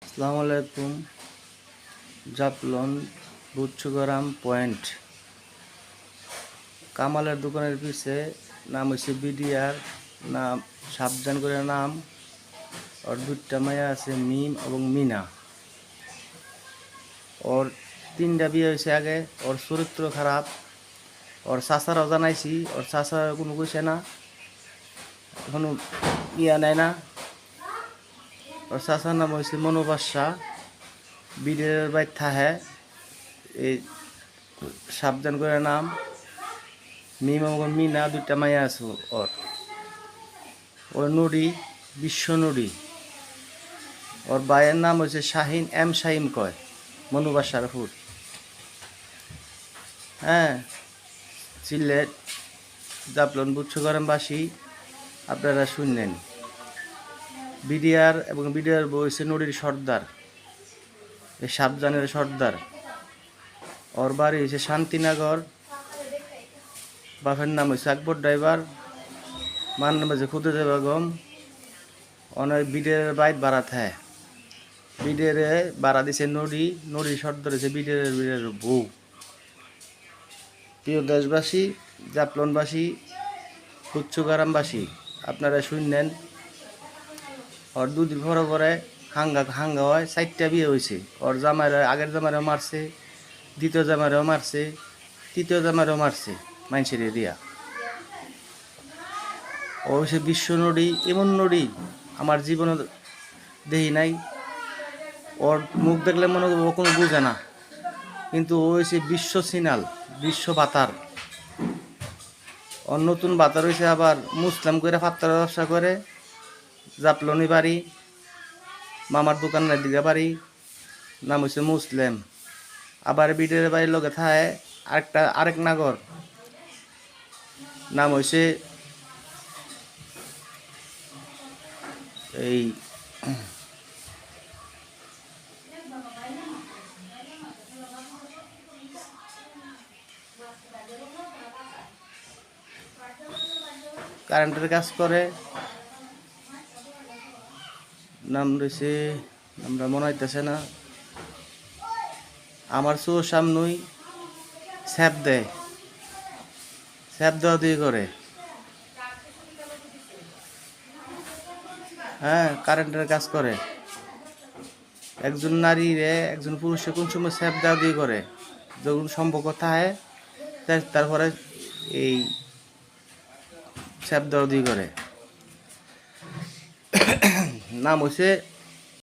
আসসালামু আলাইকুম। জাফলং বুচ্চুগরাম পয়েন্ট কামালের দোকানের পিছে নাম হচ্ছে বিডিআর, নাম সাবধান করে নাম। ওর দুইটা মায়া আছে, মিম এবং মিনা। ওর তিনটা বিয়ে হয়েছে আগে। ওর চরিত্র খারাপ। ওর চাচারাও জানাইছি, ওর চাচা কোনো কইছে না, কোনো ইয়া নেয় না। ওর চাচার নাম হয়েছে মনোবাসা। বিডিআর বাইর থাহে এই সাবধান করে নাম। মিম এবং মিনা দুইটা মায়া আছে ওর। ওর নুরি, বিশ্ব নুরি। ওর ভাইয়ের নাম হচ্ছে শাহিন, এম শাহিম কয়, মনুবাসার ফুট। হ্যাঁ, সিলেট জাফলং বুচ্চুগরামবাসী আপনারা শুনলেন। বিডিআর এবং বিডিআর বউ হচ্ছে নুরির সর্দার, এই সাবধানের সর্দার। ওর বাড়ি হচ্ছে শান্তিনগর। বাপের নাম হচ্ছে আকবর ড্রাইভার, মার নাম হচ্ছে খুদেজা বেগম। অনেক বিডিআর বাইট ভাড়া থাকে। বিডিআর ভাড়া দিছে নুরি, নুরি সর্দার হচ্ছে বিডিআর বউ। প্রিয় দেশবাসী, জাফলংবাসী, বুচ্চুগরামবাসী, আপনারা শুনলেন। ওর দুদিন পরে পরে হাঙ্গা হয়। 4টা বিয়ে হয়েছে। ওর জামাইরা, আগের জামাইরাও মারছে, দ্বিতীয় জামাইরাও মারছে, তৃতীয় জামাইরাও মারছে মানুষের দিয়া। ও হচ্ছে বিশ্ব নড়ি, এমন নড়ি আমার জীবনে দেখি নাই। ওর মুখ দেখলে মনে করবো ও কোনো বুঝে না, কিন্তু ও হচ্ছে বিশ্ব সিনাল, বিশ্ব বাতার। ওর নতুন বাতার হয়েছে আবার মুসলাম করে ফাত্তার ব্যবসা করে। জাফলংই বাড়ি, মামার দোকানের দিকে বাড়ি, নাম হচ্ছে মুসলিম। আবার বিডের বাড়ির লোকে থায় আরেক নাগর, নাম হচ্ছে এই কারেন্টের কাজ করে। নাম রয়েছে, আমরা মনে হইতেছে না। আমার চোর সামনেই স্যাপ দেয়, স্যাপ দেওয়া দিয়ে করে। হ্যাঁ, কারেন্টের কাজ করে। একজন নারী রে একজন পুরুষে কোন সময় স্যাপ দেওয়া দিয়ে করে, যখন সম্পর্ক থাকে তারপরে এই স্যাপ দেওয়া দিয়ে করে। নাম হচ্ছে